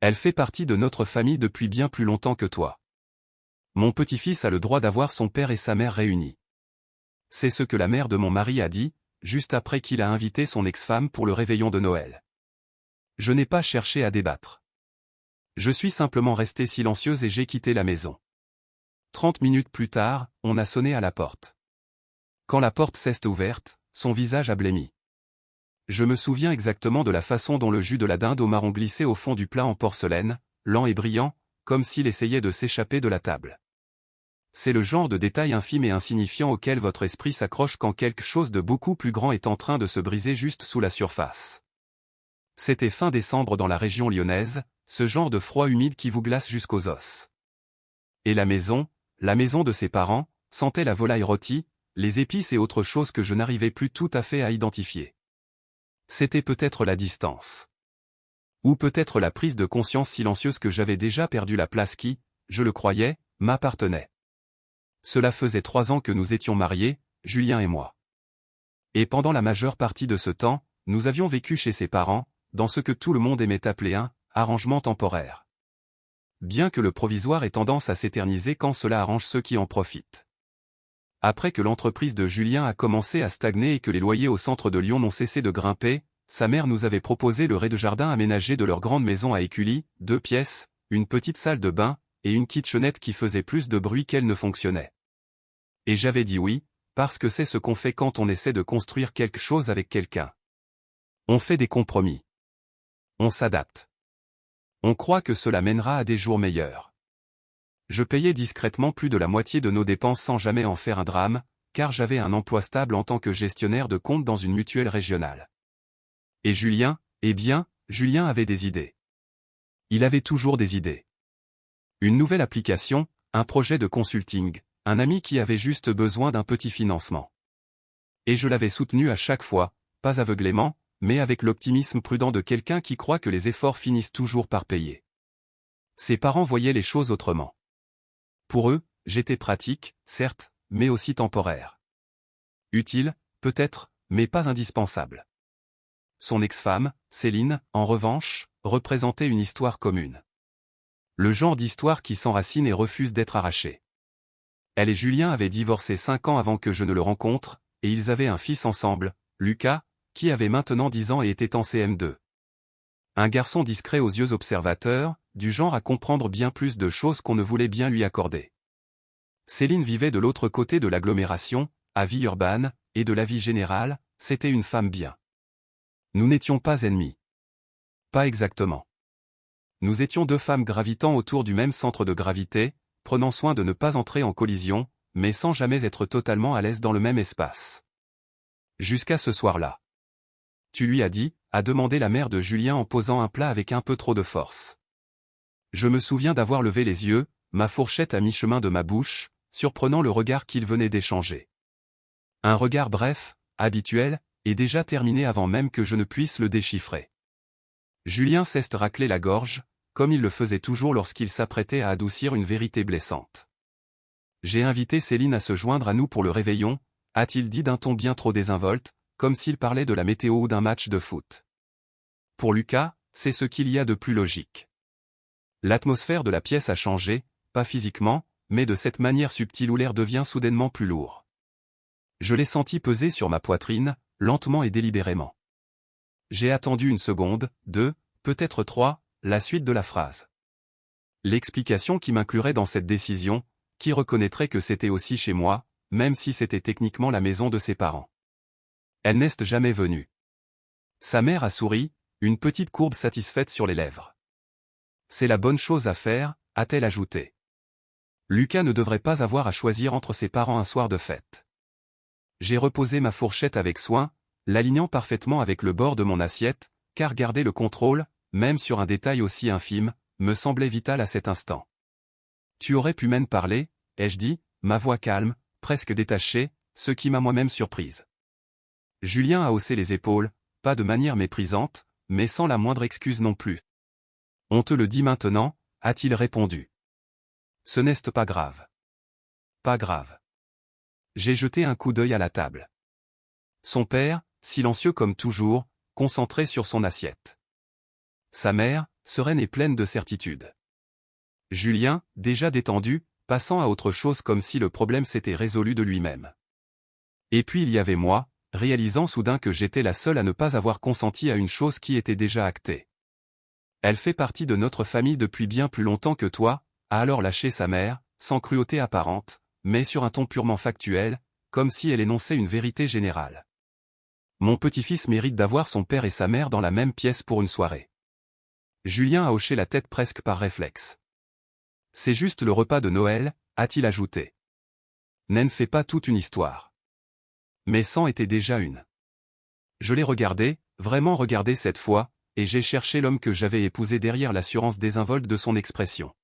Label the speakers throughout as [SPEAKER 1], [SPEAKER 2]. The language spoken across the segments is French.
[SPEAKER 1] Elle fait partie de notre famille depuis bien plus longtemps que toi. Mon petit-fils a le droit d'avoir son père et sa mère réunis. C'est ce que la mère de mon mari a dit, juste après qu'il a invité son ex-femme pour le réveillon de Noël. Je n'ai pas cherché à débattre. Je suis simplement restée silencieuse et j'ai quitté la maison. 30 minutes plus tard, on a sonné à la porte. Quand la porte s'est ouverte, son visage a blêmi. Je me souviens exactement de la façon dont le jus de la dinde au marron glissait au fond du plat en porcelaine, lent et brillant, comme s'il essayait de s'échapper de la table. C'est le genre de détail infime et insignifiant auquel votre esprit s'accroche quand quelque chose de beaucoup plus grand est en train de se briser juste sous la surface. C'était fin décembre dans la région lyonnaise, ce genre de froid humide qui vous glace jusqu'aux os. Et la maison de ses parents, sentait la volaille rôtie, les épices et autre chose que je n'arrivais plus tout à fait à identifier. C'était peut-être la distance. Ou peut-être la prise de conscience silencieuse que j'avais déjà perdu la place qui, je le croyais, m'appartenait. Cela faisait 3 ans que nous étions mariés, Julien et moi. Et pendant la majeure partie de ce temps, nous avions vécu chez ses parents, dans ce que tout le monde aimait appeler un arrangement temporaire. Bien que le provisoire ait tendance à s'éterniser quand cela arrange ceux qui en profitent. Après que l'entreprise de Julien a commencé à stagner et que les loyers au centre de Lyon n'ont cessé de grimper, sa mère nous avait proposé le rez-de-jardin aménagé de leur grande maison à Écully, 2 pièces, une petite salle de bain, et une kitchenette qui faisait plus de bruit qu'elle ne fonctionnait. Et j'avais dit oui, parce que c'est ce qu'on fait quand on essaie de construire quelque chose avec quelqu'un. On fait des compromis. On s'adapte. On croit que cela mènera à des jours meilleurs. Je payais discrètement plus de la moitié de nos dépenses sans jamais en faire un drame, car j'avais un emploi stable en tant que gestionnaire de compte dans une mutuelle régionale. Et Julien, eh bien, Julien avait des idées. Il avait toujours des idées. Une nouvelle application, un projet de consulting, un ami qui avait juste besoin d'un petit financement. Et je l'avais soutenu à chaque fois, pas aveuglément, mais avec l'optimisme prudent de quelqu'un qui croit que les efforts finissent toujours par payer. Ses parents voyaient les choses autrement. Pour eux, j'étais pratique, certes, mais aussi temporaire. Utile, peut-être, mais pas indispensable. Son ex-femme, Céline, en revanche, représentait une histoire commune. Le genre d'histoire qui s'enracine et refuse d'être arrachée. Elle et Julien avaient divorcé 5 ans avant que je ne le rencontre, et ils avaient un fils ensemble, Lucas, qui avait maintenant 10 ans et était en CM2. Un garçon discret aux yeux observateurs, du genre à comprendre bien plus de choses qu'on ne voulait bien lui accorder. Céline vivait de l'autre côté de l'agglomération, à Villeurbanne, et de la vie générale, c'était une femme bien. Nous n'étions pas ennemis. Pas exactement. Nous étions 2 femmes gravitant autour du même centre de gravité, prenant soin de ne pas entrer en collision, mais sans jamais être totalement à l'aise dans le même espace. Jusqu'à ce soir-là. Tu lui as dit, a demandé la mère de Julien en posant un plat avec un peu trop de force. Je me souviens d'avoir levé les yeux, ma fourchette à mi-chemin de ma bouche, surprenant le regard qu'ils venaient d'échanger. Un regard bref, habituel, et déjà terminé avant même que je ne puisse le déchiffrer. Julien s'est raclé la gorge, comme il le faisait toujours lorsqu'il s'apprêtait à adoucir une vérité blessante. J'ai invité Céline à se joindre à nous pour le réveillon, a-t-il dit d'un ton bien trop désinvolte, comme s'il parlait de la météo ou d'un match de foot. Pour Lucas, c'est ce qu'il y a de plus logique. L'atmosphère de la pièce a changé, pas physiquement, mais de cette manière subtile où l'air devient soudainement plus lourd. Je l'ai senti peser sur ma poitrine, lentement et délibérément. J'ai attendu 1 seconde, 2, peut-être 3, la suite de la phrase. L'explication qui m'inclurait dans cette décision, qui reconnaîtrait que c'était aussi chez moi, même si c'était techniquement la maison de ses parents. Elle n'est jamais venue. Sa mère a souri, une petite courbe satisfaite sur les lèvres. C'est la bonne chose à faire, a-t-elle ajouté. Lucas ne devrait pas avoir à choisir entre ses parents un soir de fête. J'ai reposé ma fourchette avec soin, l'alignant parfaitement avec le bord de mon assiette, car garder le contrôle, même sur un détail aussi infime, me semblait vital à cet instant. Tu aurais pu m'en parler, ai-je dit, ma voix calme, presque détachée, ce qui m'a moi-même surprise. Julien a haussé les épaules, pas de manière méprisante, mais sans la moindre excuse non plus. On te le dit maintenant, a-t-il répondu. Ce n'est pas grave. Pas grave. J'ai jeté un coup d'œil à la table. Son père, silencieux comme toujours, concentré sur son assiette. Sa mère, sereine et pleine de certitude. Julien, déjà détendu, passant à autre chose comme si le problème s'était résolu de lui-même. Et puis il y avait moi, réalisant soudain que j'étais la seule à ne pas avoir consenti à une chose qui était déjà actée. Elle fait partie de notre famille depuis bien plus longtemps que toi, a alors lâché sa mère, sans cruauté apparente, mais sur un ton purement factuel, comme si elle énonçait une vérité générale. Mon petit-fils mérite d'avoir son père et sa mère dans la même pièce pour une soirée. Julien a hoché la tête presque par réflexe. C'est juste le repas de Noël, a-t-il ajouté. N'en fait pas toute une histoire. Mais c'en était déjà une. Je l'ai regardé, vraiment regardé cette fois, et j'ai cherché l'homme que j'avais épousé derrière l'assurance désinvolte de son expression.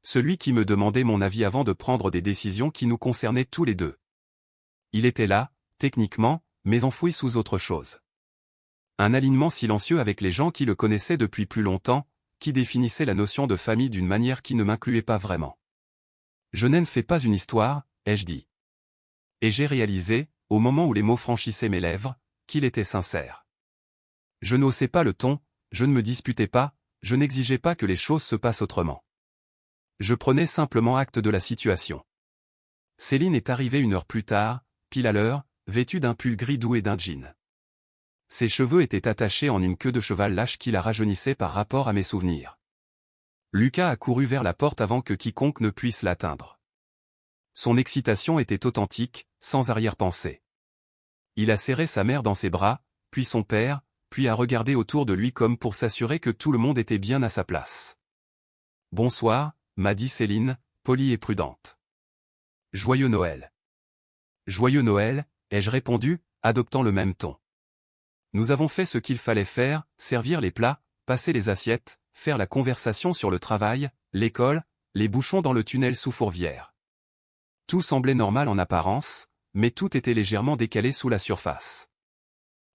[SPEAKER 1] Celui qui me demandait mon avis avant de prendre des décisions qui nous concernaient tous les deux. Il était là, techniquement, mais enfoui sous autre chose. Un alignement silencieux avec les gens qui le connaissaient depuis plus longtemps, qui définissait la notion de famille d'une manière qui ne m'incluait pas vraiment. Je n'en fais pas une histoire, ai-je dit. Et j'ai réalisé, au moment où les mots franchissaient mes lèvres, qu'il était sincère. Je n'haussais pas le ton, je ne me disputais pas, je n'exigeais pas que les choses se passent autrement. Je prenais simplement acte de la situation. Céline est arrivée 1 heure plus tard, pile à l'heure, vêtue d'un pull gris doux et d'un jean. Ses cheveux étaient attachés en une queue de cheval lâche qui la rajeunissait par rapport à mes souvenirs. Lucas a couru vers la porte avant que quiconque ne puisse l'atteindre. Son excitation était authentique, sans arrière-pensée. Il a serré sa mère dans ses bras, puis son père, puis a regardé autour de lui comme pour s'assurer que tout le monde était bien à sa place. « Bonsoir », m'a dit Céline, polie et prudente. « Joyeux Noël !»« Joyeux Noël », ai-je répondu, adoptant le même ton. Nous avons fait ce qu'il fallait faire, servir les plats, passer les assiettes, faire la conversation sur le travail, l'école, les bouchons dans le tunnel sous Fourvière. Tout semblait normal en apparence, mais tout était légèrement décalé sous la surface.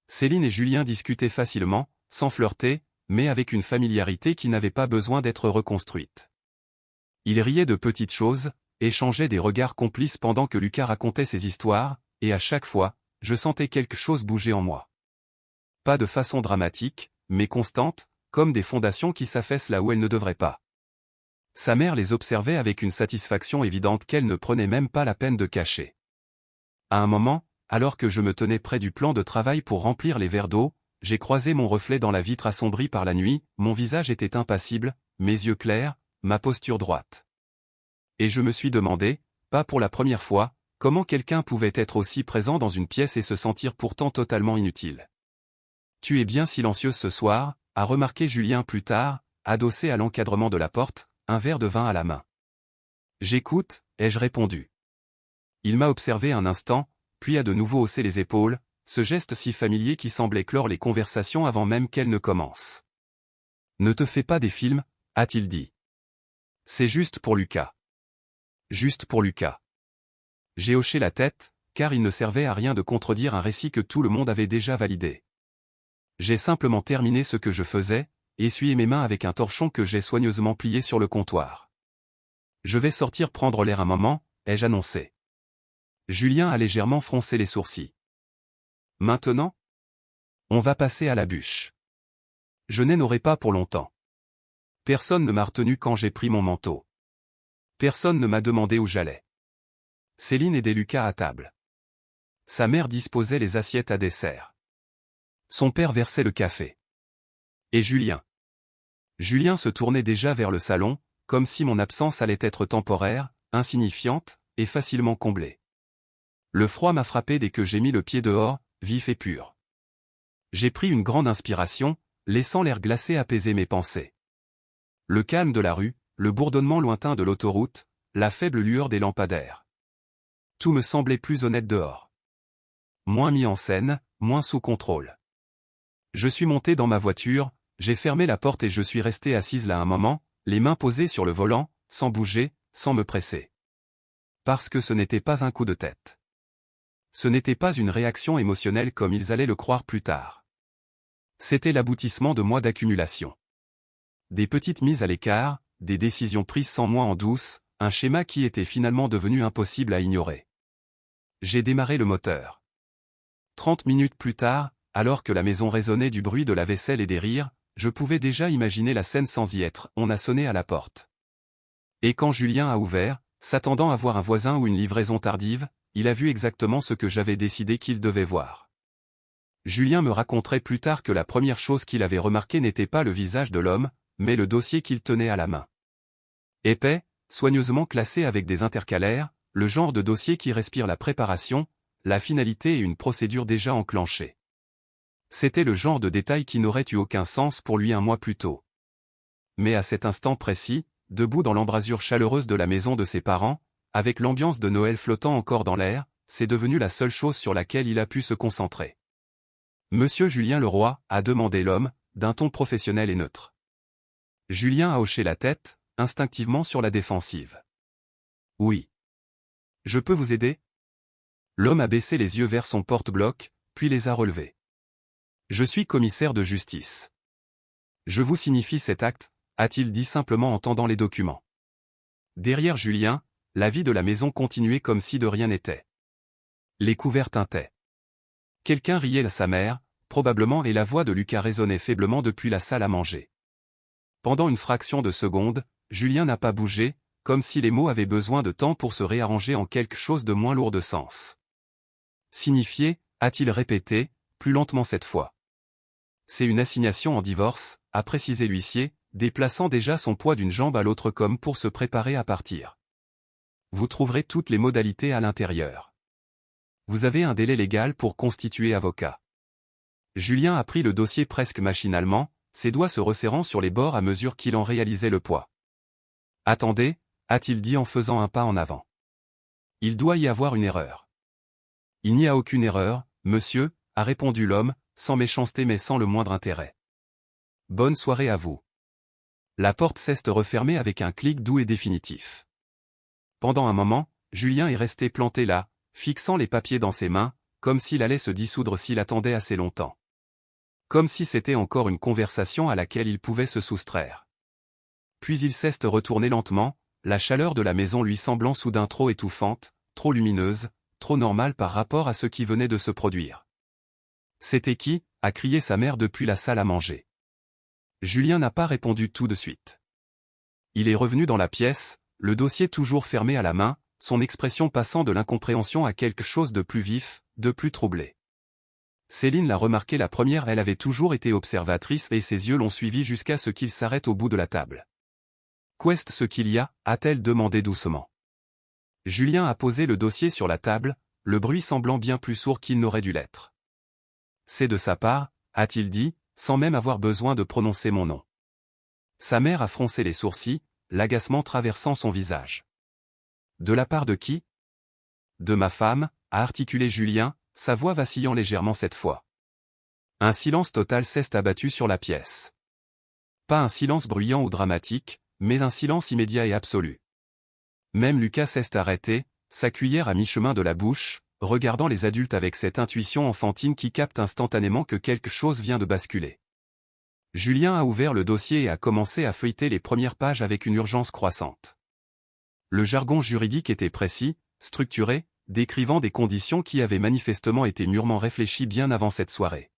[SPEAKER 1] Céline et Julien discutaient facilement, sans flirter, mais avec une familiarité qui n'avait pas besoin d'être reconstruite. Ils riaient de petites choses, échangeaient des regards complices pendant que Lucas racontait ses histoires, et à chaque fois, je sentais quelque chose bouger en moi. Pas de façon dramatique, mais constante, comme des fondations qui s'affaissent là où elles ne devraient pas. Sa mère les observait avec une satisfaction évidente qu'elle ne prenait même pas la peine de cacher. À un moment, alors que je me tenais près du plan de travail pour remplir les verres d'eau, j'ai croisé mon reflet dans la vitre assombrie par la nuit, mon visage était impassible, mes yeux clairs, ma posture droite. Et je me suis demandé, pas pour la première fois, comment quelqu'un pouvait être aussi présent dans une pièce et se sentir pourtant totalement inutile. « Tu es bien silencieuse ce soir », a remarqué Julien plus tard, adossé à l'encadrement de la porte, un verre de vin à la main. « J'écoute », ai-je répondu. Il m'a observé un instant, puis a de nouveau haussé les épaules, ce geste si familier qui semblait clore les conversations avant même qu'elles ne commencent. « Ne te fais pas des films, a-t-il dit. C'est juste pour Lucas. Juste pour Lucas. J'ai hoché la tête, car il ne servait à rien de contredire un récit que tout le monde avait déjà validé. J'ai simplement terminé ce que je faisais, essuyé mes mains avec un torchon que j'ai soigneusement plié sur le comptoir. Je vais sortir prendre l'air un moment, ai-je annoncé. Julien a légèrement froncé les sourcils. Maintenant ? On va passer à la bûche. Je n'en aurai pas pour longtemps. Personne ne m'a retenu quand j'ai pris mon manteau. Personne ne m'a demandé où j'allais. Céline aidait Lucas à table. Sa mère disposait les assiettes à dessert. Son père versait le café. Et Julien. Julien se tournait déjà vers le salon, comme si mon absence allait être temporaire, insignifiante, et facilement comblée. Le froid m'a frappé dès que j'ai mis le pied dehors, vif et pur. J'ai pris une grande inspiration, laissant l'air glacé apaiser mes pensées. Le calme de la rue, le bourdonnement lointain de l'autoroute, la faible lueur des lampadaires. Tout me semblait plus honnête dehors. Moins mis en scène, moins sous contrôle. Je suis monté dans ma voiture, j'ai fermé la porte et je suis resté assise là un moment, les mains posées sur le volant, sans bouger, sans me presser. Parce que ce n'était pas un coup de tête. Ce n'était pas une réaction émotionnelle comme ils allaient le croire plus tard. C'était l'aboutissement de mois d'accumulation. Des petites mises à l'écart, des décisions prises sans moi en douce, un schéma qui était finalement devenu impossible à ignorer. J'ai démarré le moteur. 30 minutes plus tard, alors que la maison résonnait du bruit de la vaisselle et des rires, je pouvais déjà imaginer la scène sans y être. On a sonné à la porte. Et quand Julien a ouvert, s'attendant à voir un voisin ou une livraison tardive, il a vu exactement ce que j'avais décidé qu'il devait voir. Julien me raconterait plus tard que la première chose qu'il avait remarqué n'était pas le visage de l'homme, mais le dossier qu'il tenait à la main. Épais, soigneusement classé avec des intercalaires, le genre de dossier qui respire la préparation, la finalité et une procédure déjà enclenchée. C'était le genre de détail qui n'aurait eu aucun sens pour lui un mois plus tôt. Mais à cet instant précis, debout dans l'embrasure chaleureuse de la maison de ses parents, avec l'ambiance de Noël flottant encore dans l'air, c'est devenu la seule chose sur laquelle il a pu se concentrer. Monsieur Julien Leroy, a demandé l'homme, d'un ton professionnel et neutre. Julien a hoché la tête, instinctivement sur la défensive. Oui. Je peux vous aider? L'homme a baissé les yeux vers son porte-bloc, puis les a relevés. Je suis commissaire de justice. Je vous signifie cet acte, a-t-il dit simplement en tendant les documents. Derrière Julien, la vie de la maison continuait comme si de rien n'était. Les couverts tintaient. Quelqu'un riait à sa mère, probablement, et la voix de Lucas résonnait faiblement depuis la salle à manger. Pendant une fraction de seconde, Julien n'a pas bougé, comme si les mots avaient besoin de temps pour se réarranger en quelque chose de moins lourd de sens. Signifié, a-t-il répété, plus lentement cette fois. C'est une assignation en divorce, a précisé l'huissier, déplaçant déjà son poids d'une jambe à l'autre comme pour se préparer à partir. Vous trouverez toutes les modalités à l'intérieur. Vous avez un délai légal pour constituer avocat. Julien a pris le dossier presque machinalement, ses doigts se resserrant sur les bords à mesure qu'il en réalisait le poids. Attendez, a-t-il dit en faisant un pas en avant. Il doit y avoir une erreur. Il n'y a aucune erreur, monsieur, a répondu l'homme, sans méchanceté mais sans le moindre intérêt. Bonne soirée à vous. La porte s'est refermée avec un clic doux et définitif. Pendant un moment, Julien est resté planté là, fixant les papiers dans ses mains, comme s'il allait se dissoudre s'il attendait assez longtemps. Comme si c'était encore une conversation à laquelle il pouvait se soustraire. Puis il s'est retourné lentement, la chaleur de la maison lui semblant soudain trop étouffante, trop lumineuse, trop normale par rapport à ce qui venait de se produire. C'était qui? A crié sa mère depuis la salle à manger. Julien n'a pas répondu tout de suite. Il est revenu dans la pièce, le dossier toujours fermé à la main, son expression passant de l'incompréhension à quelque chose de plus vif, de plus troublé. Céline l'a remarqué la première, elle avait toujours été observatrice et ses yeux l'ont suivi jusqu'à ce qu'il s'arrête au bout de la table. Qu'est ce qu'il y a? A-t-elle demandé doucement. Julien a posé le dossier sur la table, le bruit semblant bien plus sourd qu'il n'aurait dû l'être. C'est de sa part, a-t-il dit, sans même avoir besoin de prononcer mon nom. Sa mère a froncé les sourcils, l'agacement traversant son visage. De la part de qui? De ma femme, a articulé Julien, sa voix vacillant légèrement cette fois. Un silence total s'est abattu sur la pièce. Pas un silence bruyant ou dramatique, mais un silence immédiat et absolu. Même Lucas s'est arrêté, sa cuillère à mi-chemin de la bouche, regardant les adultes avec cette intuition enfantine qui capte instantanément que quelque chose vient de basculer. Julien a ouvert le dossier et a commencé à feuilleter les premières pages avec une urgence croissante. Le jargon juridique était précis, structuré, décrivant des conditions qui avaient manifestement été mûrement réfléchies bien avant cette soirée.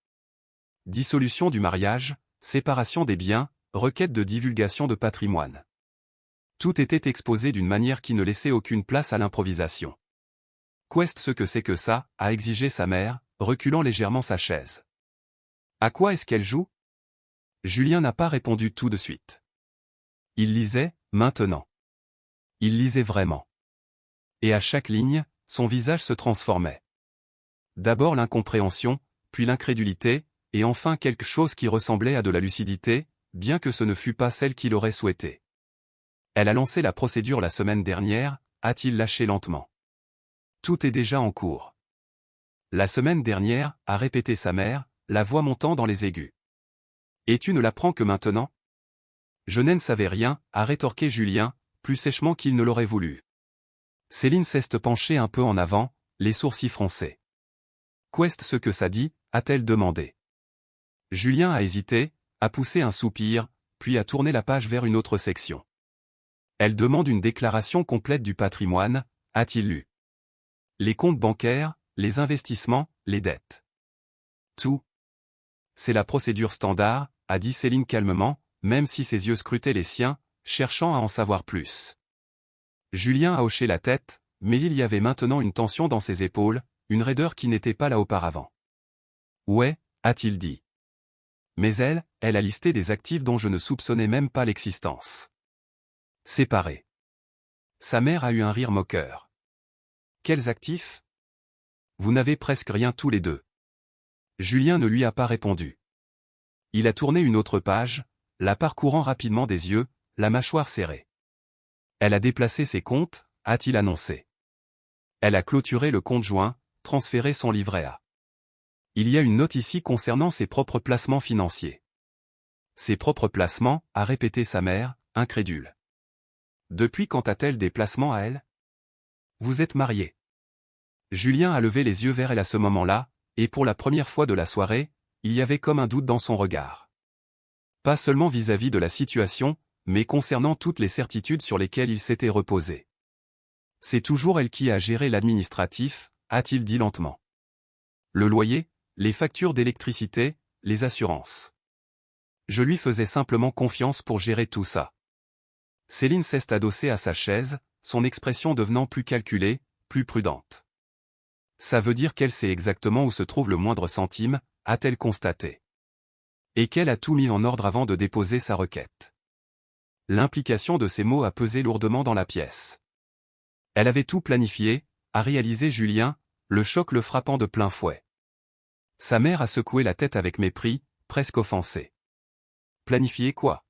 [SPEAKER 1] Dissolution du mariage, séparation des biens, requête de divulgation de patrimoine. Tout était exposé d'une manière qui ne laissait aucune place à l'improvisation. Qu'est ce que c'est que ça? A exigé sa mère, reculant légèrement sa chaise. À quoi est-ce qu'elle joue? Julien n'a pas répondu tout de suite. Il lisait, maintenant. Il lisait vraiment. Et à chaque ligne, son visage se transformait. D'abord l'incompréhension, puis l'incrédulité, et enfin quelque chose qui ressemblait à de la lucidité, bien que ce ne fût pas celle qu'il aurait souhaité. Elle a lancé la procédure la semaine dernière, a-t-il lâché lentement. Tout est déjà en cours. La semaine dernière, a répété sa mère, la voix montant dans les aigus. Et tu ne l'apprends que maintenant? Je ne savais rien, a rétorqué Julien, plus sèchement qu'il ne l'aurait voulu. Céline s'est penchée un peu en avant, les sourcils froncés. Qu'est ce que ça dit? A-t-elle demandé. Julien a hésité, a poussé un soupir, puis a tourné la page vers une autre section. Elle demande une déclaration complète du patrimoine, a-t-il lu. Les comptes bancaires, les investissements, les dettes. Tout. C'est la procédure standard, a dit Céline calmement, même si ses yeux scrutaient les siens, cherchant à en savoir plus. Julien a hoché la tête, mais il y avait maintenant une tension dans ses épaules, une raideur qui n'était pas là auparavant. Ouais, a-t-il dit. Mais elle a listé des actifs dont je ne soupçonnais même pas l'existence. Séparés. Sa mère a eu un rire moqueur. Quels actifs? Vous n'avez presque rien tous les deux. Julien ne lui a pas répondu. Il a tourné une autre page, la parcourant rapidement des yeux, la mâchoire serrée. Elle a déplacé ses comptes, a-t-il annoncé. Elle a clôturé le compte joint, transféré son livret A. Il y a une note ici concernant ses propres placements financiers. Ses propres placements, a répété sa mère, incrédule. Depuis quand a-t-elle des placements à elle? Vous êtes mariés. Julien a levé les yeux vers elle à ce moment-là, et pour la première fois de la soirée, il y avait comme un doute dans son regard. Pas seulement vis-à-vis de la situation, mais concernant toutes les certitudes sur lesquelles il s'était reposé. C'est toujours elle qui a géré l'administratif, a-t-il dit lentement. Le loyer, les factures d'électricité, les assurances. Je lui faisais simplement confiance pour gérer tout ça. Céline s'est adossée à sa chaise, son expression devenant plus calculée, plus prudente. Ça veut dire qu'elle sait exactement où se trouve le moindre centime, a-t-elle constaté. Et qu'elle a tout mis en ordre avant de déposer sa requête. L'implication de ces mots a pesé lourdement dans la pièce. Elle avait tout planifié, a réalisé Julien, le choc le frappant de plein fouet. Sa mère a secoué la tête avec mépris, presque offensée. Planifier quoi?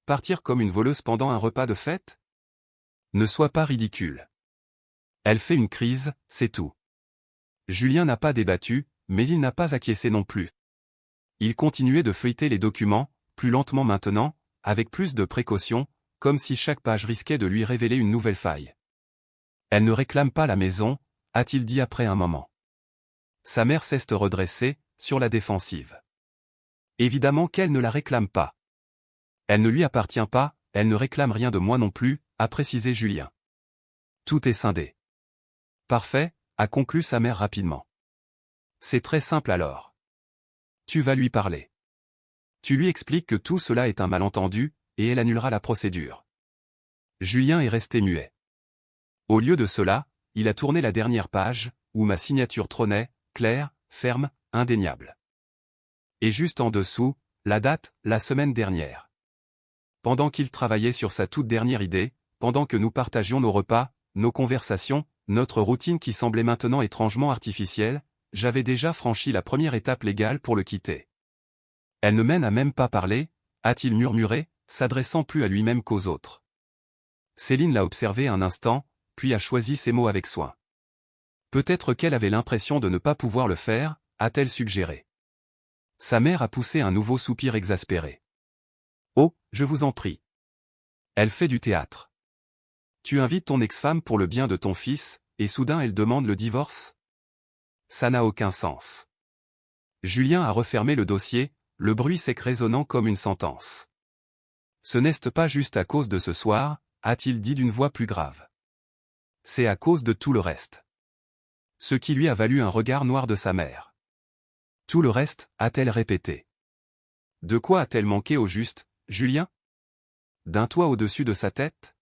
[SPEAKER 1] Partir comme une voleuse pendant un repas de fête? Ne sois pas ridicule. Elle fait une crise, c'est tout. Julien n'a pas débattu, mais il n'a pas acquiescé non plus. Il continuait de feuilleter les documents, plus lentement maintenant, avec plus de précaution, comme si chaque page risquait de lui révéler une nouvelle faille. Elle ne réclame pas la maison, a-t-il dit après un moment. Sa mère s'est redressée, sur la défensive. Évidemment qu'elle ne la réclame pas. Elle ne lui appartient pas, elle ne réclame rien de moi non plus, a précisé Julien. Tout est scindé. Parfait, a conclu sa mère rapidement. C'est très simple alors. Tu vas lui parler. Tu lui expliques que tout cela est un malentendu, et elle annulera la procédure. Julien est resté muet. Au lieu de cela, il a tourné la dernière page, où ma signature trônait, claire, ferme, indéniable. Et juste en dessous, la date, la semaine dernière. Pendant qu'il travaillait sur sa toute dernière idée, pendant que nous partagions nos repas, nos conversations, notre routine qui semblait maintenant étrangement artificielle, j'avais déjà franchi la première étape légale pour le quitter. Elle ne m'en a même pas parlé, a-t-il murmuré, s'adressant plus à lui-même qu'aux autres. Céline l'a observé un instant, puis a choisi ses mots avec soin. Peut-être qu'elle avait l'impression de ne pas pouvoir le faire, a-t-elle suggéré. Sa mère a poussé un nouveau soupir exaspéré. Oh, je vous en prie. Elle fait du théâtre. Tu invites ton ex-femme pour le bien de ton fils, et soudain elle demande le divorce? Ça n'a aucun sens. Julien a refermé le dossier, le bruit sec résonnant comme une sentence. Ce n'est pas juste à cause de ce soir, a-t-il dit d'une voix plus grave. C'est à cause de tout le reste. Ce qui lui a valu un regard noir de sa mère. Tout le reste, a-t-elle répété. De quoi a-t-elle manqué au juste, Julien? D'un toit au-dessus de sa tête?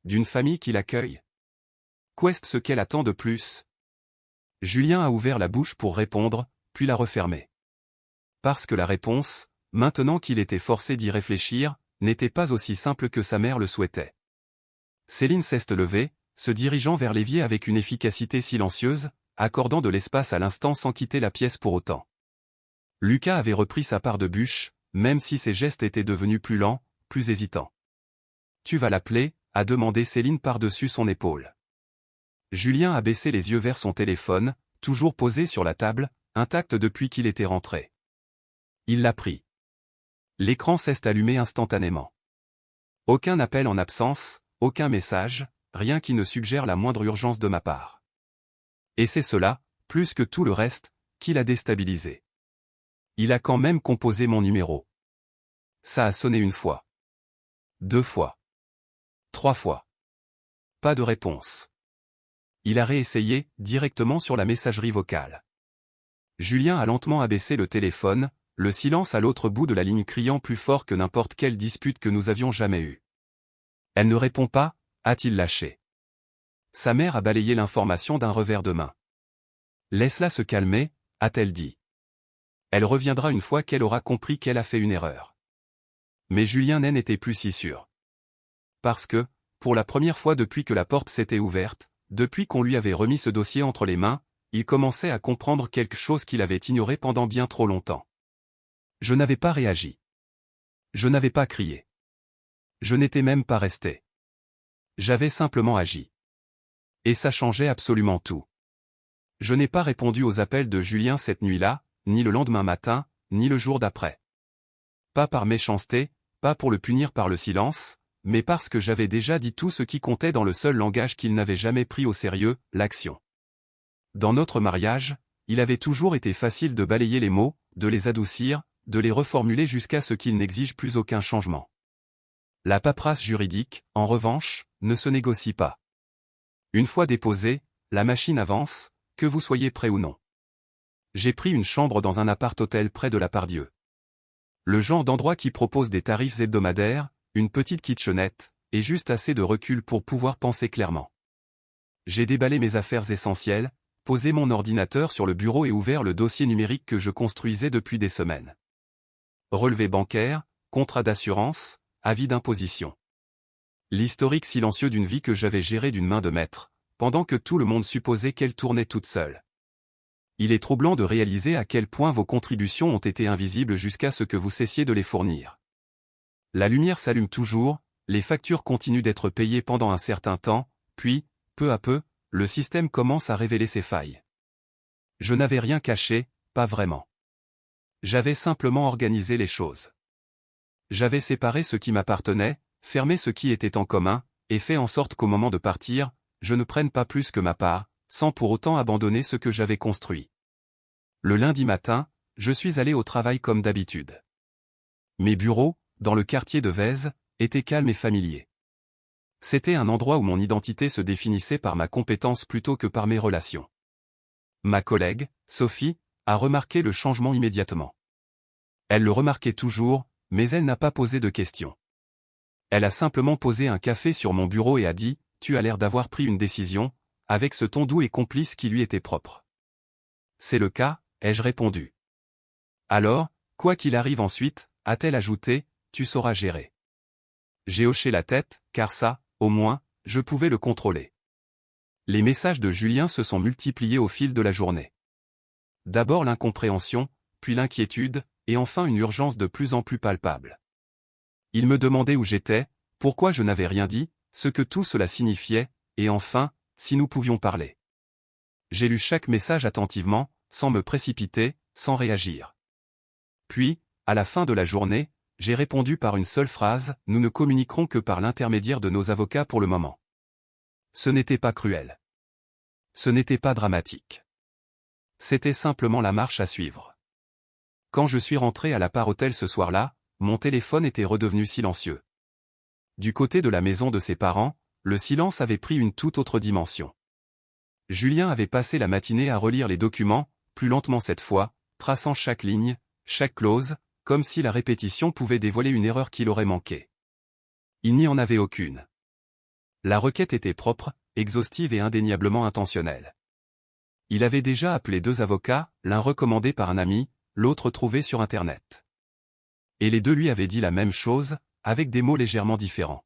[SPEAKER 1] D'une famille qui l'accueille? Qu'est-ce ce qu'elle attend de plus? Julien a ouvert la bouche pour répondre, puis l'a refermée. Parce que la réponse, maintenant qu'il était forcé d'y réfléchir, n'était pas aussi simple que sa mère le souhaitait. Céline s'est levée, se dirigeant vers l'évier avec une efficacité silencieuse, accordant de l'espace à l'instant sans quitter la pièce pour autant. Lucas avait repris sa part de bûche, même si ses gestes étaient devenus plus lents, plus hésitants. Tu vas l'appeler, a demandé Céline par-dessus son épaule. Julien a baissé les yeux vers son téléphone, toujours posé sur la table, intact depuis qu'il était rentré. Il l'a pris. L'écran s'est allumé instantanément. Aucun appel en absence, aucun message, rien qui ne suggère la moindre urgence de ma part. Et c'est cela, plus que tout le reste, qui l'a déstabilisé. Il a quand même composé mon numéro. Ça a sonné une fois. 2 fois. 3 fois. Pas de réponse. Il a réessayé, directement sur la messagerie vocale. Julien a lentement abaissé le téléphone, le silence à l'autre bout de la ligne criant plus fort que n'importe quelle dispute que nous avions jamais eue. Elle ne répond pas, a-t-il lâché. Sa mère a balayé l'information d'un revers de main. Laisse-la se calmer, a-t-elle dit. Elle reviendra une fois qu'elle aura compris qu'elle a fait une erreur. Mais Julien n'était plus si sûr. Parce que, pour la première fois depuis que la porte s'était ouverte, depuis qu'on lui avait remis ce dossier entre les mains, il commençait à comprendre quelque chose qu'il avait ignoré pendant bien trop longtemps. Je n'avais pas réagi. Je n'avais pas crié. Je n'étais même pas resté. J'avais simplement agi. Et ça changeait absolument tout. Je n'ai pas répondu aux appels de Julien cette nuit-là, ni le lendemain matin, ni le jour d'après. Pas par méchanceté, pas pour le punir par le silence, mais parce que j'avais déjà dit tout ce qui comptait dans le seul langage qu'il n'avait jamais pris au sérieux, l'action. Dans notre mariage, il avait toujours été facile de balayer les mots, de les adoucir, de les reformuler jusqu'à ce qu'ils n'exigent plus aucun changement. La paperasse juridique, en revanche, ne se négocie pas. Une fois déposée, la machine avance, que vous soyez prêt ou non. J'ai pris une chambre dans un appart-hôtel près de la Pardieu. Le genre d'endroit qui propose des tarifs hebdomadaires, une petite kitchenette, et juste assez de recul pour pouvoir penser clairement. J'ai déballé mes affaires essentielles, posé mon ordinateur sur le bureau et ouvert le dossier numérique que je construisais depuis des semaines. Relevé bancaire, contrat d'assurance, avis d'imposition. L'historique silencieux d'une vie que j'avais gérée d'une main de maître, pendant que tout le monde supposait qu'elle tournait toute seule. Il est troublant de réaliser à quel point vos contributions ont été invisibles jusqu'à ce que vous cessiez de les fournir. La lumière s'allume toujours, les factures continuent d'être payées pendant un certain temps, puis, peu à peu, le système commence à révéler ses failles. Je n'avais rien caché, pas vraiment. J'avais simplement organisé les choses. J'avais séparé ce qui m'appartenait, fermé ce qui était en commun, et fait en sorte qu'au moment de partir, je ne prenne pas plus que ma part, sans pour autant abandonner ce que j'avais construit. Le lundi matin, je suis allé au travail comme d'habitude. Mes bureaux, dans le quartier de Vèze, étaient calmes et familiers. C'était un endroit où mon identité se définissait par ma compétence plutôt que par mes relations. Ma collègue, Sophie, a remarqué le changement immédiatement. Elle le remarquait toujours, mais elle n'a pas posé de questions. Elle a simplement posé un café sur mon bureau et a dit « Tu as l'air d'avoir pris une décision », avec ce ton doux et complice qui lui était propre. « C'est le cas », ai-je répondu. « Alors, quoi qu'il arrive ensuite, a-t-elle ajouté, tu sauras gérer. » J'ai hoché la tête, car ça, au moins, je pouvais le contrôler. Les messages de Julien se sont multipliés au fil de la journée. D'abord l'incompréhension, puis l'inquiétude, et enfin une urgence de plus en plus palpable. Il me demandait où j'étais, pourquoi je n'avais rien dit, ce que tout cela signifiait, et enfin, si nous pouvions parler. J'ai lu chaque message attentivement, sans me précipiter, sans réagir. Puis, à la fin de la journée, j'ai répondu par une seule phrase, « Nous ne communiquerons que par l'intermédiaire de nos avocats pour le moment. » Ce n'était pas cruel. Ce n'était pas dramatique. C'était simplement la marche à suivre. Quand je suis rentré à l'appart-hôtel ce soir-là, mon téléphone était redevenu silencieux. Du côté de la maison de ses parents, le silence avait pris une toute autre dimension. Julien avait passé la matinée à relire les documents, plus lentement cette fois, traçant chaque ligne, chaque clause, comme si la répétition pouvait dévoiler une erreur qu'il aurait manquée. Il n'y en avait aucune. La requête était propre, exhaustive et indéniablement intentionnelle. Il avait déjà appelé 2 avocats, l'un recommandé par un ami, l'autre trouvé sur Internet. Et les 2 lui avaient dit la même chose, avec des mots légèrement différents.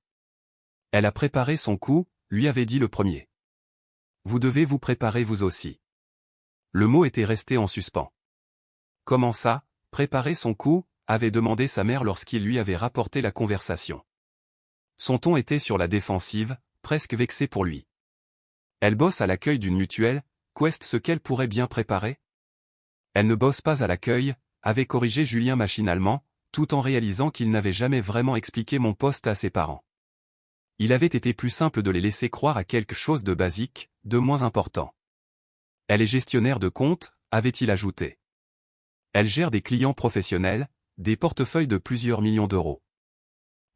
[SPEAKER 1] Elle a préparé son coup, lui avait dit le premier. Vous devez vous préparer vous aussi. Le mot était resté en suspens. Comment ça, préparer son coup, avait demandé sa mère lorsqu'il lui avait rapporté la conversation. Son ton était sur la défensive, presque vexé pour lui. Elle bosse à l'accueil d'une mutuelle, qu'est-ce ce qu'elle pourrait bien préparer? Elle ne bosse pas à l'accueil, avait corrigé Julien machinalement, tout en réalisant qu'il n'avait jamais vraiment expliqué mon poste à ses parents. Il avait été plus simple de les laisser croire à quelque chose de basique, de moins important. Elle est gestionnaire de compte, avait-il ajouté. Elle gère des clients professionnels, des portefeuilles de plusieurs millions d'euros.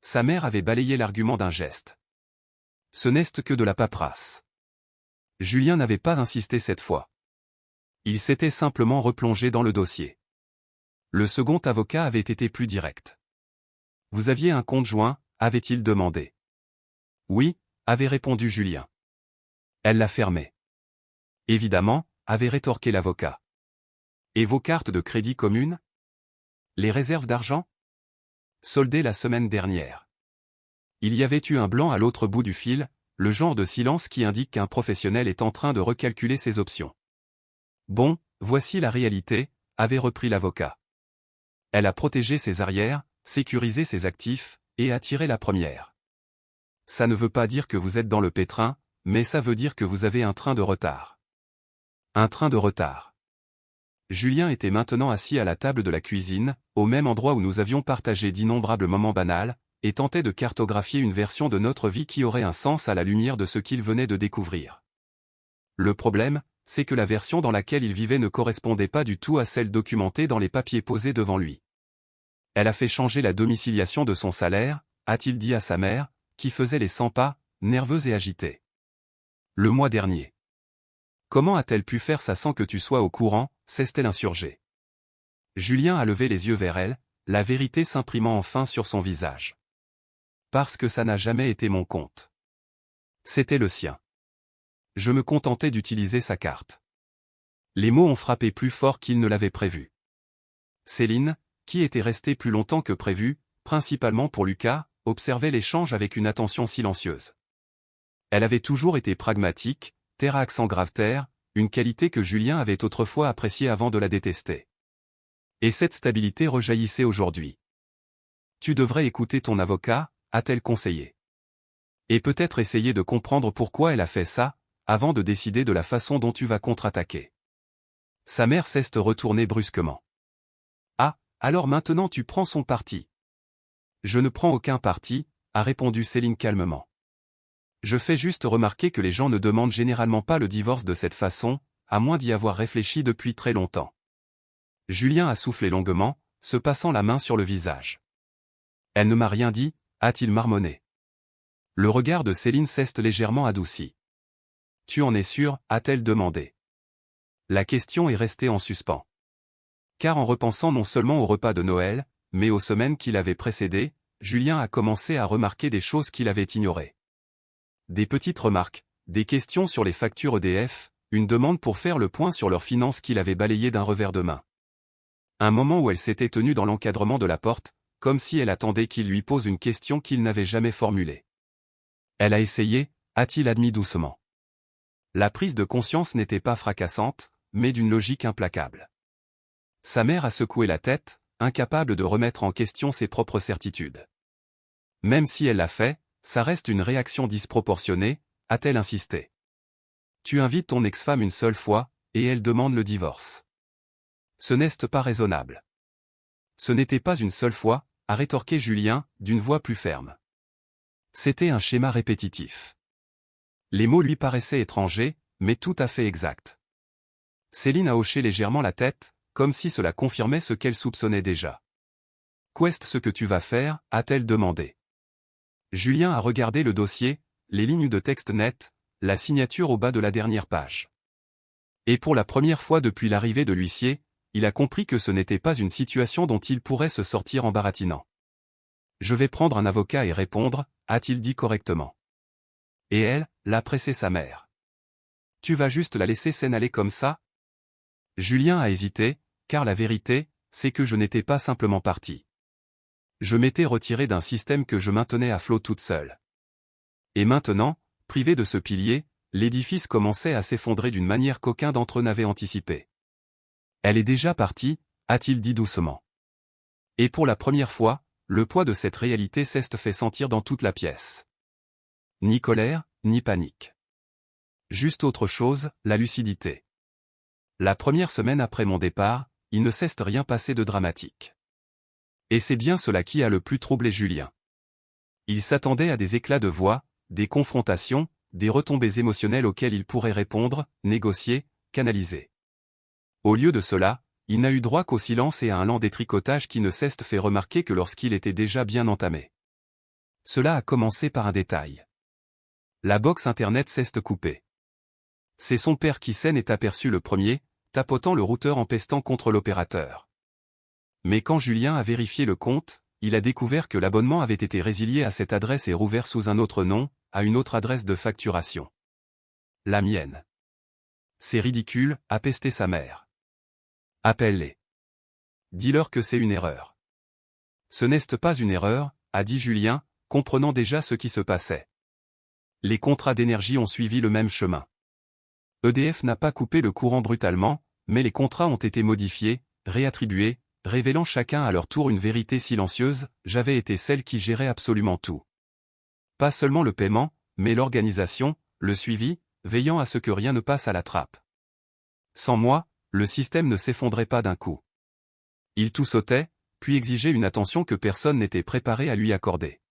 [SPEAKER 1] Sa mère avait balayé l'argument d'un geste. Ce n'est que de la paperasse. Julien n'avait pas insisté cette fois. Il s'était simplement replongé dans le dossier. Le second avocat avait été plus direct. Vous aviez un compte joint, avait-il demandé. Oui, avait répondu Julien. Elle l'a fermé. Évidemment, avait rétorqué l'avocat. Et vos cartes de crédit communes? Les réserves d'argent? Soldées la semaine dernière. Il y avait eu un blanc à l'autre bout du fil, le genre de silence qui indique qu'un professionnel est en train de recalculer ses options. Bon, voici la réalité, avait repris l'avocat. Elle a protégé ses arrières, sécurisé ses actifs, et attiré la première. Ça ne veut pas dire que vous êtes dans le pétrin, mais ça veut dire que vous avez un train de retard. Un train de retard. Julien était maintenant assis à la table de la cuisine, au même endroit où nous avions partagé d'innombrables moments banals, et tentait de cartographier une version de notre vie qui aurait un sens à la lumière de ce qu'il venait de découvrir. Le problème, c'est que la version dans laquelle il vivait ne correspondait pas du tout à celle documentée dans les papiers posés devant lui. Elle a fait changer la domiciliation de son salaire, a-t-il dit à sa mère, qui faisait les 100 pas, nerveuse et agitée. Le mois dernier. Comment a-t-elle pu faire ça sans que tu sois au courant, s'est-elle insurgée. Julien a levé les yeux vers elle, la vérité s'imprimant enfin sur son visage. Parce que ça n'a jamais été mon compte. C'était le sien. Je me contentais d'utiliser sa carte. Les mots ont frappé plus fort qu'il ne l'avait prévu. Céline, qui était restée plus longtemps que prévu, principalement pour Lucas, observait l'échange avec une attention silencieuse. Elle avait toujours été pragmatique, terre à accent grave-terre, une qualité que Julien avait autrefois appréciée avant de la détester. Et cette stabilité rejaillissait aujourd'hui. Tu devrais écouter ton avocat, a-t-elle conseillé. Et peut-être essayer de comprendre pourquoi elle a fait ça, avant de décider de la façon dont tu vas contre-attaquer. Sa mère s'est retournée brusquement. Ah, alors maintenant tu prends son parti. Je ne prends aucun parti, a répondu Céline calmement. Je fais juste remarquer que les gens ne demandent généralement pas le divorce de cette façon, à moins d'y avoir réfléchi depuis très longtemps. Julien a soufflé longuement, se passant la main sur le visage. Elle ne m'a rien dit, a-t-il marmonné. Le regard de Céline s'est légèrement adouci. Tu en es sûr, a-t-elle demandé. La question est restée en suspens. Car en repensant non seulement au repas de Noël, mais aux semaines qui l'avaient précédé, Julien a commencé à remarquer des choses qu'il avait ignorées. Des petites remarques, des questions sur les factures EDF, une demande pour faire le point sur leurs finances qu'il avait balayées d'un revers de main. Un moment où elle s'était tenue dans l'encadrement de la porte, comme si elle attendait qu'il lui pose une question qu'il n'avait jamais formulée. Elle a essayé, a-t-il admis doucement. La prise de conscience n'était pas fracassante, mais d'une logique implacable. Sa mère a secoué la tête, incapable de remettre en question ses propres certitudes. Même si elle l'a fait, ça reste une réaction disproportionnée, a-t-elle insisté. Tu invites ton ex-femme une seule fois, et elle demande le divorce. Ce n'est pas raisonnable. Ce n'était pas une seule fois, a rétorqué Julien, d'une voix plus ferme. C'était un schéma répétitif. Les mots lui paraissaient étrangers, mais tout à fait exacts. Céline a hoché légèrement la tête, comme si cela confirmait ce qu'elle soupçonnait déjà. Qu'est-ce ce que tu vas faire, a-t-elle demandé. Julien a regardé le dossier, les lignes de texte nettes, la signature au bas de la dernière page. Et pour la première fois depuis l'arrivée de l'huissier, il a compris que ce n'était pas une situation dont il pourrait se sortir en baratinant. Je vais prendre un avocat et répondre, a-t-il dit correctement. Et elle, l'a pressé sa mère. Tu vas juste la laisser s'en aller comme ça? Julien a hésité, car la vérité, c'est que je n'étais pas simplement parti. Je m'étais retiré d'un système que je maintenais à flot toute seule. Et maintenant, privé de ce pilier, l'édifice commençait à s'effondrer d'une manière qu'aucun d'entre eux n'avait anticipée. Elle est déjà partie, a-t-il dit doucement. Et pour la première fois, le poids de cette réalité s'est fait sentir dans toute la pièce. Ni colère, ni panique. Juste autre chose, la lucidité. La première semaine après mon départ, il ne s'est rien passé de dramatique. Et c'est bien cela qui a le plus troublé Julien. Il s'attendait à des éclats de voix, des confrontations, des retombées émotionnelles auxquelles il pourrait répondre, négocier, canaliser. Au lieu de cela, il n'a eu droit qu'au silence et à un lent détricotage qui ne s'est fait remarquer que lorsqu'il était déjà bien entamé. Cela a commencé par un détail. La box internet s'est coupée. C'est son père qui s'en est aperçu le premier, tapotant le routeur en pestant contre l'opérateur. Mais quand Julien a vérifié le compte, il a découvert que l'abonnement avait été résilié à cette adresse et rouvert sous un autre nom, à une autre adresse de facturation. La mienne. C'est ridicule, a pesté sa mère. Appelle-les. Dis-leur que c'est une erreur. Ce n'est pas une erreur, a dit Julien, comprenant déjà ce qui se passait. Les contrats d'énergie ont suivi le même chemin. EDF n'a pas coupé le courant brutalement, mais les contrats ont été modifiés, réattribués, révélant chacun à leur tour une vérité silencieuse, j'avais été celle qui gérait absolument tout. Pas seulement le paiement, mais l'organisation, le suivi, veillant à ce que rien ne passe à la trappe. Sans moi, le système ne s'effondrait pas d'un coup. Il tout sautait, puis exigeait une attention que personne n'était préparé à lui accorder.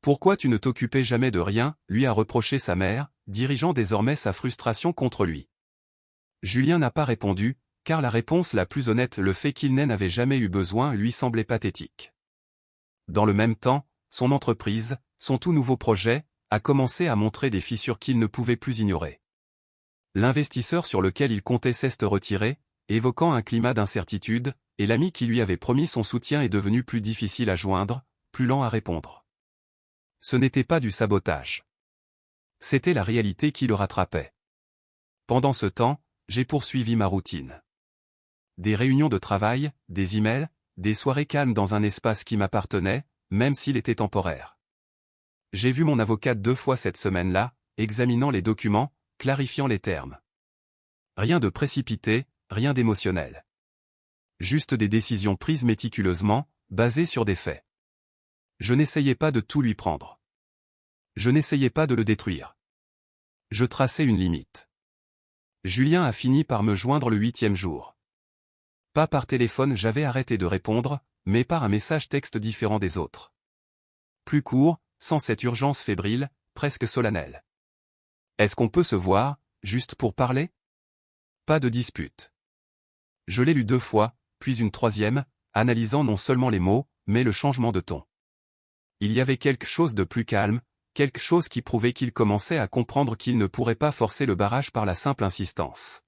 [SPEAKER 1] Pourquoi tu ne t'occupais jamais de rien, lui a reproché sa mère, dirigeant désormais sa frustration contre lui. Julien n'a pas répondu, car la réponse la plus honnête, le fait qu'il n'en avait jamais eu besoin, lui semblait pathétique. Dans le même temps, son entreprise, son tout nouveau projet, a commencé à montrer des fissures qu'il ne pouvait plus ignorer. L'investisseur sur lequel il comptait s'est retiré, évoquant un climat d'incertitude, et l'ami qui lui avait promis son soutien est devenu plus difficile à joindre, plus lent à répondre. Ce n'était pas du sabotage. C'était la réalité qui le rattrapait. Pendant ce temps, j'ai poursuivi ma routine. Des réunions de travail, des emails, des soirées calmes dans un espace qui m'appartenait, même s'il était temporaire. J'ai vu mon avocate 2 fois cette semaine-là, examinant les documents, clarifiant les termes. Rien de précipité, rien d'émotionnel. Juste des décisions prises méticuleusement, basées sur des faits. Je n'essayais pas de tout lui prendre. Je n'essayais pas de le détruire. Je traçais une limite. Julien a fini par me joindre le 8e jour. Pas par téléphone, j'avais arrêté de répondre, mais par un message texte différent des autres. Plus court, sans cette urgence fébrile, presque solennelle. Est-ce qu'on peut se voir, juste pour parler? Pas de dispute. Je l'ai lu 2 fois, puis une 3e, analysant non seulement les mots, mais le changement de ton. Il y avait quelque chose de plus calme, quelque chose qui prouvait qu'il commençait à comprendre qu'il ne pourrait pas forcer le barrage par la simple insistance.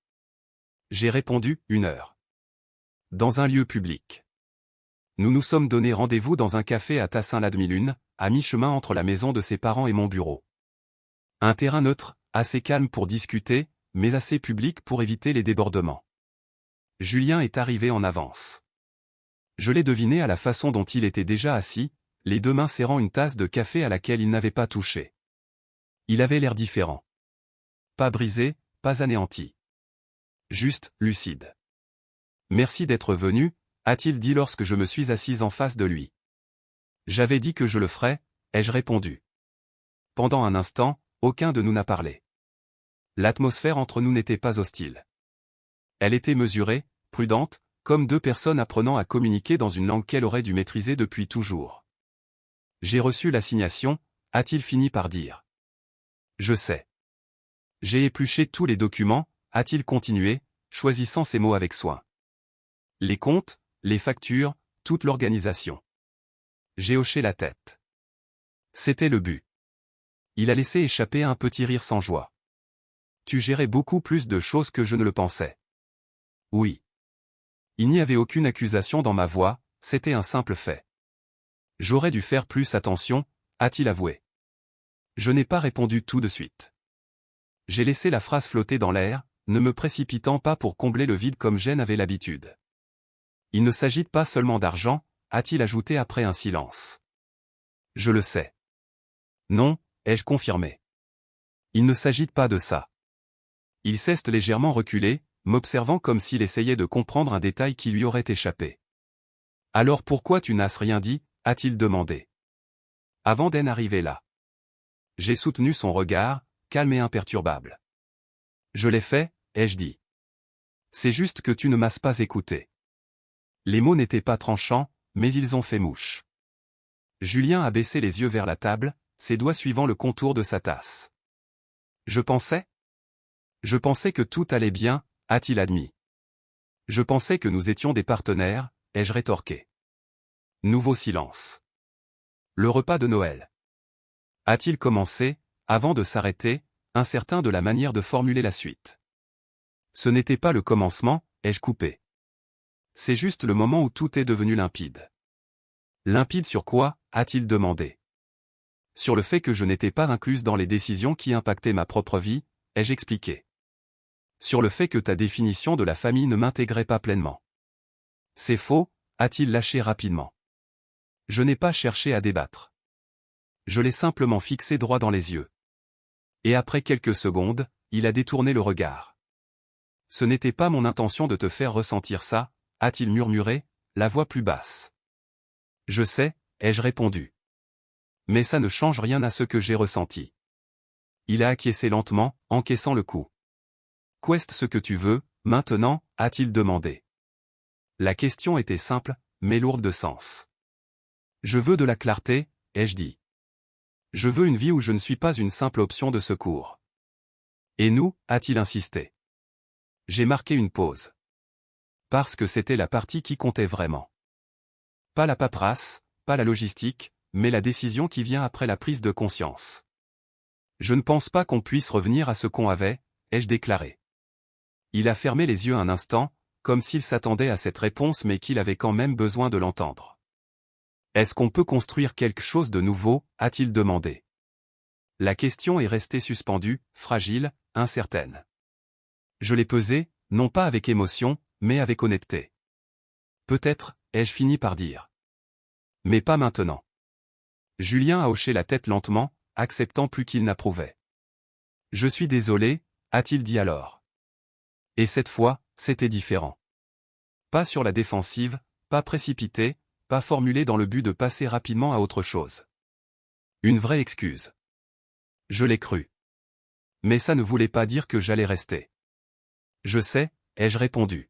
[SPEAKER 1] J'ai répondu, 1 heure. Dans un lieu public. Nous nous sommes donné rendez-vous dans un café à Tassin-la-Demi-Lune, à mi-chemin entre la maison de ses parents et mon bureau. Un terrain neutre, assez calme pour discuter, mais assez public pour éviter les débordements. Julien est arrivé en avance. Je l'ai deviné à la façon dont il était déjà assis, les 2 mains serrant une tasse de café à laquelle il n'avait pas touché. Il avait l'air différent. Pas brisé, pas anéanti. Juste, lucide. Merci d'être venu, a-t-il dit lorsque je me suis assise en face de lui. J'avais dit que je le ferais, ai-je répondu. Pendant un instant, aucun de nous n'a parlé. L'atmosphère entre nous n'était pas hostile. Elle était mesurée, prudente, comme 2 personnes apprenant à communiquer dans une langue qu'elle aurait dû maîtriser depuis toujours. J'ai reçu l'assignation, a-t-il fini par dire. Je sais. J'ai épluché tous les documents, a-t-il continué, choisissant ses mots avec soin. Les comptes, les factures, toute l'organisation. J'ai hoché la tête. C'était le but. Il a laissé échapper un petit rire sans joie. Tu gérais beaucoup plus de choses que je ne le pensais. Oui. Il n'y avait aucune accusation dans ma voix, c'était un simple fait. J'aurais dû faire plus attention, a-t-il avoué. Je n'ai pas répondu tout de suite. J'ai laissé la phrase flotter dans l'air, ne me précipitant pas pour combler le vide comme Jen avait l'habitude. Il ne s'agit pas seulement d'argent, a-t-il ajouté après un silence. Je le sais. Non, ai-je confirmé. Il ne s'agit pas de ça. Il s'est légèrement reculé, m'observant comme s'il essayait de comprendre un détail qui lui aurait échappé. Alors pourquoi tu n'as rien dit, a-t-il demandé. Avant d'en arriver là. J'ai soutenu son regard, calme et imperturbable. Je l'ai fait, ai-je dit. C'est juste que tu ne m'as pas écouté. Les mots n'étaient pas tranchants, mais ils ont fait mouche. Julien a baissé les yeux vers la table, ses doigts suivant le contour de sa tasse. Je pensais que tout allait bien, a-t-il admis. Je pensais que nous étions des partenaires, ai-je rétorqué. Nouveau silence. Le repas de Noël. A-t-il commencé, avant de s'arrêter, incertain de la manière de formuler la suite. Ce n'était pas le commencement, ai-je coupé. C'est juste le moment où tout est devenu limpide. Limpide sur quoi, a-t-il demandé. Sur le fait que je n'étais pas incluse dans les décisions qui impactaient ma propre vie, ai-je expliqué. Sur le fait que ta définition de la famille ne m'intégrait pas pleinement. C'est faux, a-t-il lâché rapidement. Je n'ai pas cherché à débattre. Je l'ai simplement fixé droit dans les yeux. Et après quelques secondes, il a détourné le regard. Ce n'était pas mon intention de te faire ressentir ça, a-t-il murmuré, la voix plus basse. Je sais, ai-je répondu. Mais ça ne change rien à ce que j'ai ressenti. Il a acquiescé lentement, encaissant le coup. Qu'est-ce ce que tu veux, maintenant, a-t-il demandé. La question était simple, mais lourde de sens. Je veux de la clarté, ai-je dit. Je veux une vie où je ne suis pas une simple option de secours. Et nous, a-t-il insisté. J'ai marqué une pause. Parce que c'était la partie qui comptait vraiment. Pas la paperasse, pas la logistique, mais la décision qui vient après la prise de conscience. Je ne pense pas qu'on puisse revenir à ce qu'on avait, ai-je déclaré. Il a fermé les yeux un instant, comme s'il s'attendait à cette réponse mais qu'il avait quand même besoin de l'entendre. Est-ce qu'on peut construire quelque chose de nouveau, a-t-il demandé. La question est restée suspendue, fragile, incertaine. Je l'ai pesée, non pas avec émotion, mais avec honnêteté. Peut-être, ai-je fini par dire. Mais pas maintenant. Julien a hoché la tête lentement, acceptant plus qu'il n'approuvait. Je suis désolé, a-t-il dit alors. Et cette fois, c'était différent. Pas sur la défensive, pas précipité, pas formulé dans le but de passer rapidement à autre chose. Une vraie excuse. Je l'ai cru. Mais ça ne voulait pas dire que j'allais rester. Je sais, ai-je répondu.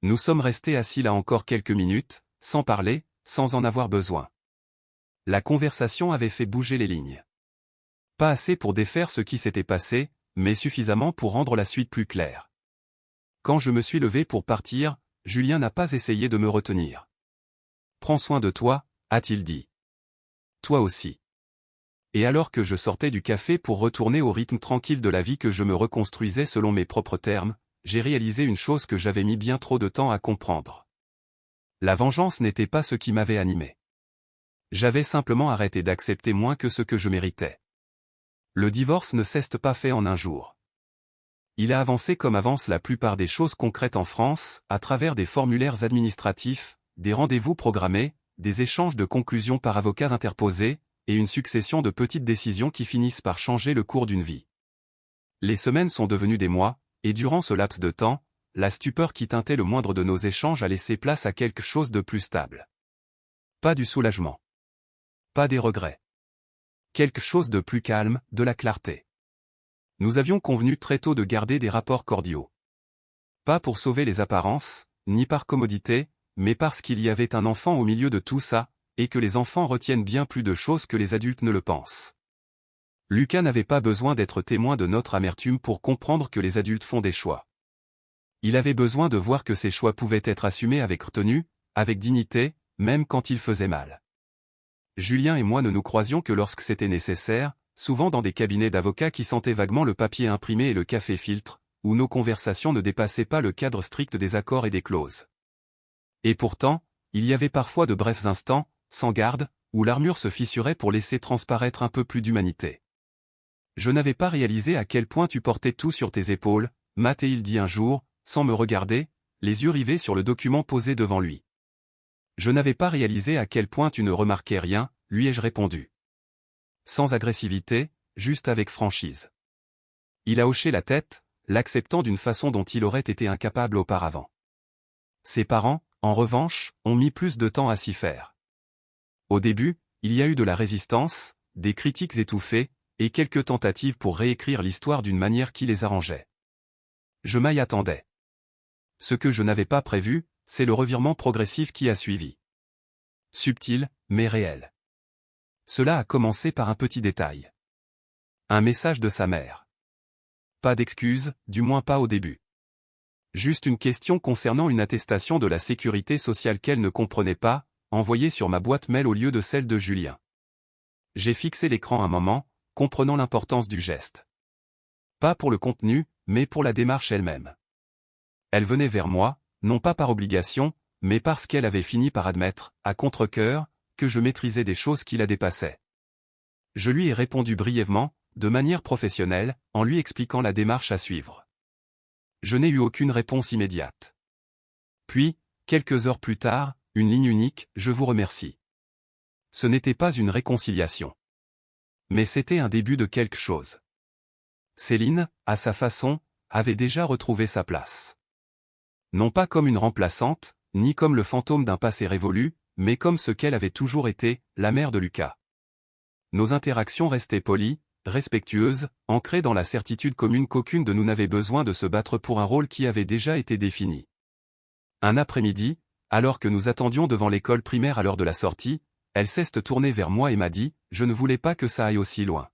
[SPEAKER 1] Nous sommes restés assis là encore quelques minutes, sans parler, sans en avoir besoin. La conversation avait fait bouger les lignes. Pas assez pour défaire ce qui s'était passé, mais suffisamment pour rendre la suite plus claire. Quand je me suis levé pour partir, Julien n'a pas essayé de me retenir. Prends soin de toi, a-t-il dit. Toi aussi. Et alors que je sortais du café pour retourner au rythme tranquille de la vie que je me reconstruisais selon mes propres termes, j'ai réalisé une chose que j'avais mis bien trop de temps à comprendre. La vengeance n'était pas ce qui m'avait animé. J'avais simplement arrêté d'accepter moins que ce que je méritais. Le divorce ne s'est pas fait en un jour. Il a avancé comme avance la plupart des choses concrètes en France, à travers des formulaires administratifs, des rendez-vous programmés, des échanges de conclusions par avocats interposés, et une succession de petites décisions qui finissent par changer le cours d'une vie. Les semaines sont devenues des mois, et durant ce laps de temps, la stupeur qui teintait le moindre de nos échanges a laissé place à quelque chose de plus stable. Pas du soulagement. Pas des regrets. Quelque chose de plus calme, de la clarté. Nous avions convenu très tôt de garder des rapports cordiaux. Pas pour sauver les apparences, ni par commodité, mais parce qu'il y avait un enfant au milieu de tout ça, et que les enfants retiennent bien plus de choses que les adultes ne le pensent. Lucas n'avait pas besoin d'être témoin de notre amertume pour comprendre que les adultes font des choix. Il avait besoin de voir que ces choix pouvaient être assumés avec retenue, avec dignité, même quand ils faisaient mal. Julien et moi ne nous croisions que lorsque c'était nécessaire, souvent dans des cabinets d'avocats qui sentaient vaguement le papier imprimé et le café filtre, où nos conversations ne dépassaient pas le cadre strict des accords et des clauses. Et pourtant, il y avait parfois de brefs instants, sans garde, où l'armure se fissurait pour laisser transparaître un peu plus d'humanité. Je n'avais pas réalisé à quel point tu portais tout sur tes épaules, m'a-t-il dit un jour, sans me regarder, les yeux rivés sur le document posé devant lui. Je n'avais pas réalisé à quel point tu ne remarquais rien, lui ai-je répondu. Sans agressivité, juste avec franchise. Il a hoché la tête, l'acceptant d'une façon dont il aurait été incapable auparavant. Ses parents, en revanche, ont mis plus de temps à s'y faire. Au début, il y a eu de la résistance, des critiques étouffées, et quelques tentatives pour réécrire l'histoire d'une manière qui les arrangeait. Je m'y attendais. Ce que je n'avais pas prévu, c'est le revirement progressif qui a suivi. Subtil, mais réel. Cela a commencé par un petit détail. Un message de sa mère. Pas d'excuses, du moins pas au début. Juste une question concernant une attestation de la sécurité sociale qu'elle ne comprenait pas, envoyée sur ma boîte mail au lieu de celle de Julien. J'ai fixé l'écran un moment, comprenant l'importance du geste. Pas pour le contenu, mais pour la démarche elle-même. Elle venait vers moi, non pas par obligation, mais parce qu'elle avait fini par admettre, à contre-cœur, que je maîtrisais des choses qui la dépassaient. Je lui ai répondu brièvement, de manière professionnelle, en lui expliquant la démarche à suivre. Je n'ai eu aucune réponse immédiate. Puis, quelques heures plus tard, une ligne unique, je vous remercie. Ce n'était pas une réconciliation. Mais c'était un début de quelque chose. Céline, à sa façon, avait déjà retrouvé sa place. Non pas comme une remplaçante, ni comme le fantôme d'un passé révolu, mais comme ce qu'elle avait toujours été, la mère de Lucas. Nos interactions restaient polies, respectueuses, ancrées dans la certitude commune qu'aucune de nous n'avait besoin de se battre pour un rôle qui avait déjà été défini. Un après-midi, alors que nous attendions devant l'école primaire à l'heure de la sortie, elle s'est tournée vers moi et m'a dit « Je ne voulais pas que ça aille aussi loin. »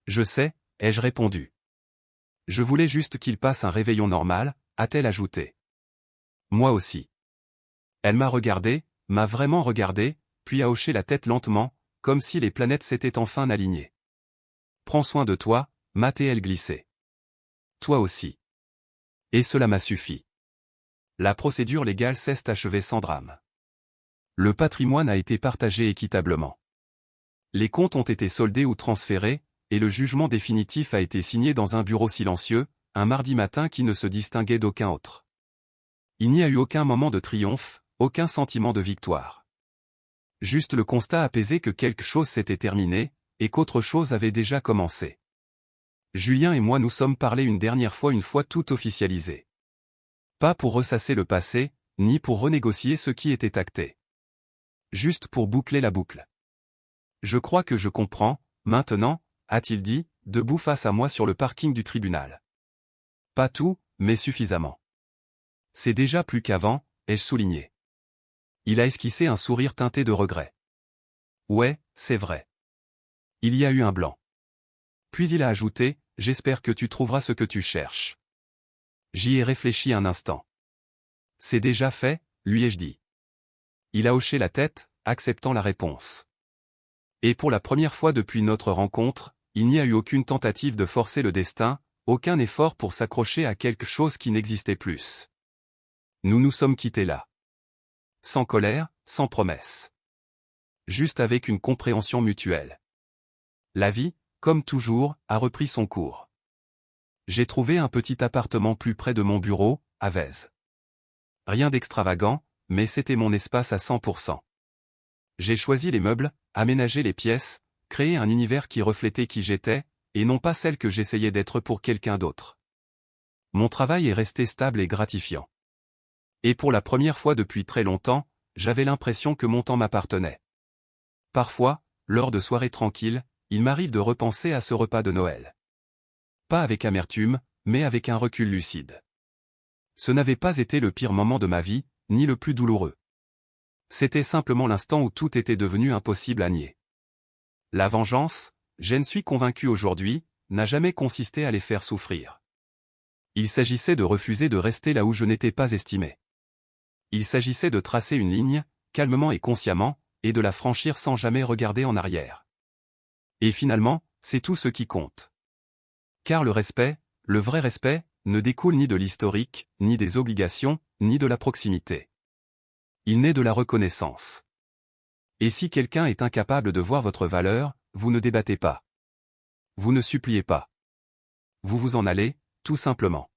[SPEAKER 1] « Je sais », ai-je répondu. « Je voulais juste qu'il passe un réveillon normal », a-t-elle ajouté. Moi aussi. Elle m'a regardé, m'a vraiment regardé, puis a hoché la tête lentement, comme si les planètes s'étaient enfin alignées. « Prends soin de toi », m'a-t-elle glissé. « Toi aussi. » Et cela m'a suffi. La procédure légale s'est achevée sans drame. Le patrimoine a été partagé équitablement. Les comptes ont été soldés ou transférés, et le jugement définitif a été signé dans un bureau silencieux, un mardi matin qui ne se distinguait d'aucun autre. Il n'y a eu aucun moment de triomphe, aucun sentiment de victoire. Juste le constat apaisé que quelque chose s'était terminé, et qu'autre chose avait déjà commencé. Julien et moi nous sommes parlé une dernière fois une fois tout officialisé. Pas pour ressasser le passé, ni pour renégocier ce qui était acté. Juste pour boucler la boucle. Je crois que je comprends, maintenant, a-t-il dit, debout face à moi sur le parking du tribunal. Pas tout, mais suffisamment. C'est déjà plus qu'avant, ai-je souligné. Il a esquissé un sourire teinté de regret. Ouais, c'est vrai. Il y a eu un blanc. Puis il a ajouté, j'espère que tu trouveras ce que tu cherches. J'y ai réfléchi un instant. C'est déjà fait, lui ai-je dit. Il a hoché la tête, acceptant la réponse. Et pour la première fois depuis notre rencontre, il n'y a eu aucune tentative de forcer le destin, aucun effort pour s'accrocher à quelque chose qui n'existait plus. Nous nous sommes quittés là. Sans colère, sans promesse. Juste avec une compréhension mutuelle. La vie, comme toujours, a repris son cours. J'ai trouvé un petit appartement plus près de mon bureau, à Vèze. Rien d'extravagant, mais c'était mon espace à 100%. J'ai choisi les meubles, aménagé les pièces, créé un univers qui reflétait qui j'étais, et non pas celle que j'essayais d'être pour quelqu'un d'autre. Mon travail est resté stable et gratifiant. Et pour la première fois depuis très longtemps, j'avais l'impression que mon temps m'appartenait. Parfois, lors de soirées tranquilles, il m'arrive de repenser à ce repas de Noël. Pas avec amertume, mais avec un recul lucide. Ce n'avait pas été le pire moment de ma vie, ni le plus douloureux. C'était simplement l'instant où tout était devenu impossible à nier. La vengeance, j'en suis convaincu aujourd'hui, n'a jamais consisté à les faire souffrir. Il s'agissait de refuser de rester là où je n'étais pas estimé. Il s'agissait de tracer une ligne, calmement et consciemment, et de la franchir sans jamais regarder en arrière. Et finalement, c'est tout ce qui compte. Car le respect, le vrai respect, ne découle ni de l'historique, ni des obligations, ni de la proximité. Il naît de la reconnaissance. Et si quelqu'un est incapable de voir votre valeur, vous ne débattez pas. Vous ne suppliez pas. Vous vous en allez, tout simplement.